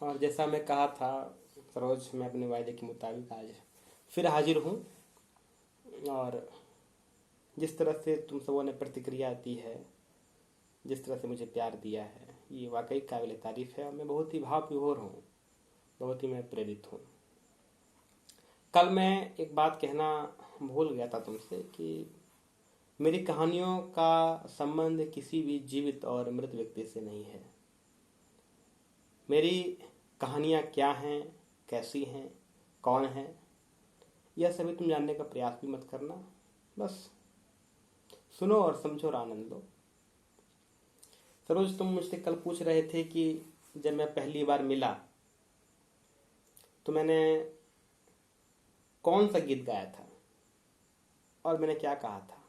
और जैसा मैं कहा था सरोज, मैं अपने वायदे के मुताबिक आज फिर हाजिर हूँ। और जिस तरह से तुम सबों ने प्रतिक्रिया दी है, जिस तरह से मुझे प्यार दिया है, ये वाकई काबिल तारीफ़ है। और मैं बहुत ही भाव विभोर हूँ, बहुत ही मैं प्रेरित हूँ। कल मैं एक बात कहना भूल गया था तुमसे कि मेरी कहानियों का संबंध किसी भी जीवित और मृत व्यक्ति से नहीं है। मेरी कहानियाँ क्या हैं, कैसी हैं, कौन है, यह सभी तुम जानने का प्रयास भी मत करना। बस सुनो और समझो और आनंद लो। सरोज, तुम मुझसे कल पूछ रहे थे कि जब मैं पहली बार मिला तो मैंने कौन सा गीत गाया था और मैंने क्या कहा था।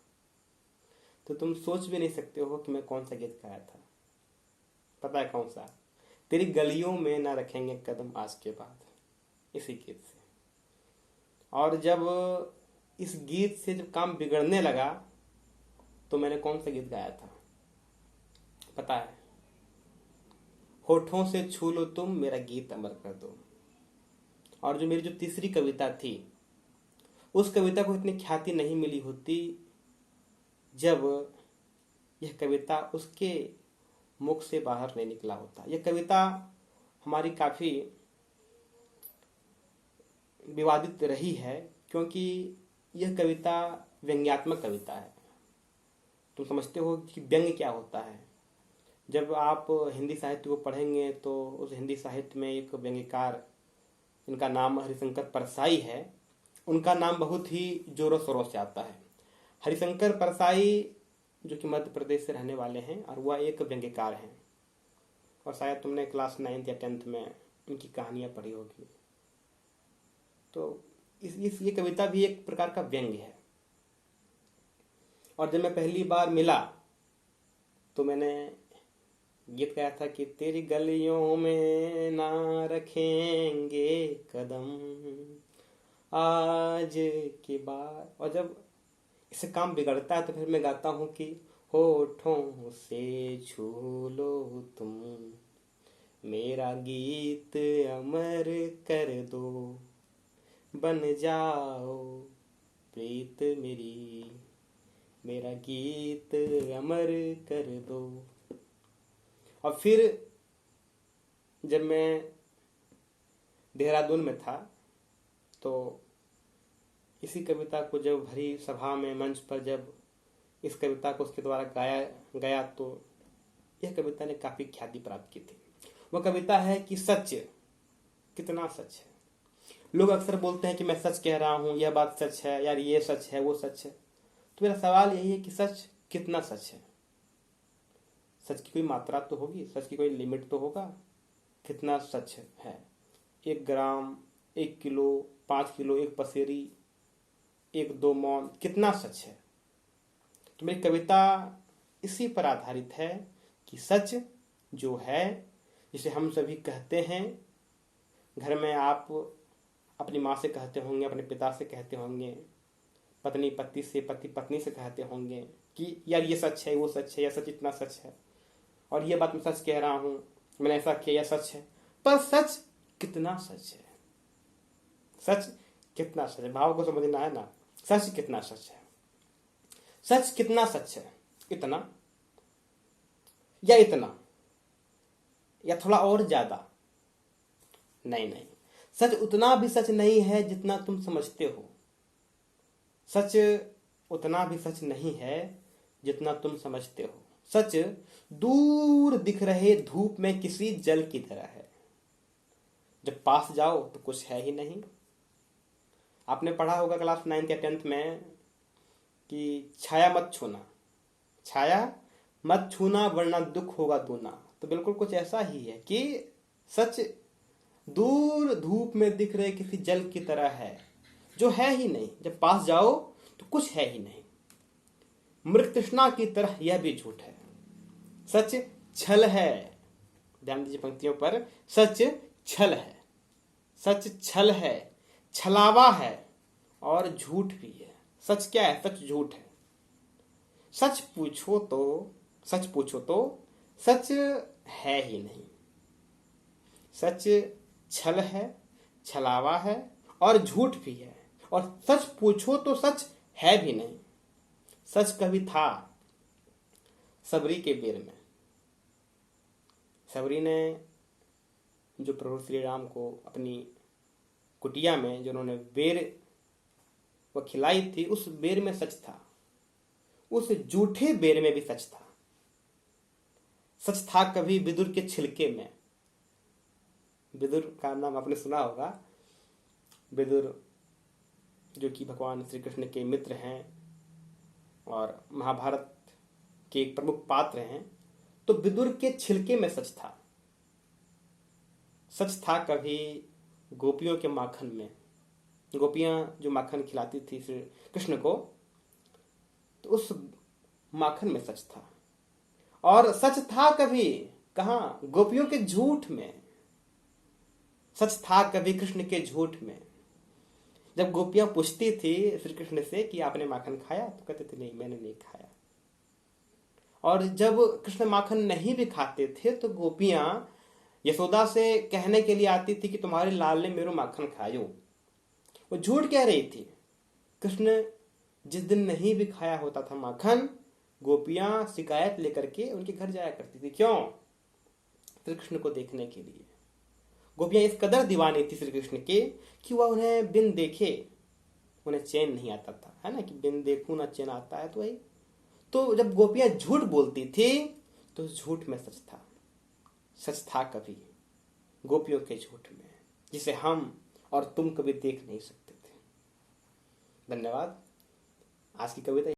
तो तुम सोच भी नहीं सकते हो कि मैं कौन सा गीत गाया था। पता है कौन सा? तेरी गलियों में ना रखेंगे कदम आज के बाद, इसी गीत से। और जब इस गीत से जब काम बिगड़ने लगा तो मैंने कौन सा गीत गाया था पता है? होठों से छू लो तुम मेरा गीत अमर कर दो। और जो मेरी जो तीसरी कविता थी, उस कविता को इतनी ख्याति नहीं मिली होती जब यह कविता उसके मुख से बाहर नहीं निकला होता। यह कविता हमारी काफ़ी विवादित रही है क्योंकि यह कविता व्यंग्यात्मक कविता है। तुम समझते हो कि व्यंग्य क्या होता है? जब आप हिंदी साहित्य को पढ़ेंगे तो उस हिंदी साहित्य में एक व्यंग्यकार, इनका नाम हरिशंकर परसाई है, उनका नाम बहुत ही जोरों शोरों से आता है। हरिशंकर परसाई जो कि मध्य प्रदेश से रहने वाले हैं और वह एक व्यंग्यकार हैं। और शायद तुमने क्लास 9th या 10th में इनकी कहानियाँ पढ़ी होगी। तो ये कविता भी एक प्रकार का व्यंग्य है। और जब मैं पहली बार मिला तो मैंने गीत गाया था कि तेरी गलियों में ना रखेंगे कदम आज के बाद। और जब इससे काम बिगड़ता है तो फिर मैं गाता हूँ कि होठों से छू लो तुम मेरा गीत अमर कर दो, बन जाओ प्रीत मेरी मेरा गीत अमर कर दो। और फिर जब मैं देहरादून में था तो इसी कविता को जब भरी सभा में मंच पर जब इस कविता को उसके द्वारा गाया गया तो यह कविता ने काफ़ी ख्याति प्राप्त की थी। वह कविता है कि सच कितना सच है। लोग अक्सर बोलते हैं कि मैं सच कह रहा हूँ, यह बात सच है यार, ये सच है, वो सच है। तो मेरा सवाल यही है कि सच कितना सच है? सच की कोई मात्रा तो होगी, सच की कोई लिमिट तो होगा। कितना सच है? 1 ग्राम, 1 किलो, 5 किलो, 1 पसेरी, 1-2 मौन, कितना सच है? तो मेरी कविता इसी पर आधारित है कि सच जो है, जिसे हम सभी कहते हैं, घर में आप अपनी माँ से कहते होंगे, अपने पिता से कहते होंगे, पत्नी पति से, पति पत्नी से कहते होंगे कि यार ये सच है, वो सच है, यह सच इतना सच है, और ये बात मैं सच कह रहा हूँ, मैंने ऐसा किया, यह सच है। पर सच कितना सच है? सच कितना सच है? भाव को समझना है ना। सच कितना सच है? सच कितना सच है? इतना या इतना या थोड़ा और ज्यादा? नहीं नहीं, सच उतना भी सच नहीं है जितना तुम समझते हो। सच उतना भी सच नहीं है जितना तुम समझते हो। सच दूर दिख रहे धूप में किसी जल की तरह है, जब पास जाओ तो कुछ है ही नहीं। आपने पढ़ा होगा क्लास 9th या 10th में कि छाया मत छूना, छाया मत छूना वरना दुख होगा दूना। तो बिल्कुल कुछ ऐसा ही है कि सच दूर धूप में दिख रहे किसी जल की तरह है, जो है ही नहीं, जब पास जाओ तो कुछ है ही नहीं। मृत तृष्णा की तरह यह भी झूठ है। सच छल है। ध्यान दीजिए पंक्तियों पर, सच छल है, सच छल है, छलावा है और झूठ भी है। सच क्या है? सच झूठ है। सच पूछो तो सच है ही नहीं। सच छल है, छलावा है और झूठ भी है। और सच पूछो तो सच है भी नहीं। सच कभी था सबरी के बेर में। सबरी ने जो प्रभु श्री राम को अपनी कुटिया में जो उन्होंने बेर वो खिलाई थी, उस बेर में सच था, उस झूठे बेर में भी सच था। सच था कभी विदुर के छिलके में। विदुर का नाम आपने सुना होगा। विदुर जो कि भगवान श्री कृष्ण के मित्र हैं और महाभारत के एक प्रमुख पात्र हैं। तो विदुर के छिलके में सच था। सच था कभी गोपियों के माखन में। गोपियां जो माखन खिलाती थी श्री कृष्ण को, तो उस माखन में सच था। और सच था कभी कहां, गोपियों के झूठ में। सच था कभी कृष्ण के झूठ में। जब गोपियां पूछती थी श्री कृष्ण से कि आपने माखन खाया, तो कहते थे नहीं, मैंने नहीं खाया। और जब कृष्ण माखन नहीं भी खाते थे तो गोपियां यशोदा से कहने के लिए आती थी कि तुम्हारे लाल ने मेरो माखन खायो। वो झूठ कह रही थी। कृष्ण जिस दिन नहीं भी खाया होता था माखन, गोपियां शिकायत लेकर के उनके घर जाया करती थी। क्यों? श्री कृष्ण को देखने के लिए। गोपियां इस कदर दीवानी थी श्री कृष्ण के कि वह उन्हें बिन देखे उन्हें चैन नहीं आता था, है ना, कि बिन देखूं ना चैन आता है। तो वही तो जब गोपियां झूठ बोलती थी तो झूठ में सच था। सच था कभी गोपियों के झूठ में, जिसे हम और तुम कभी देख नहीं सकते थे। धन्यवाद। आज की कविता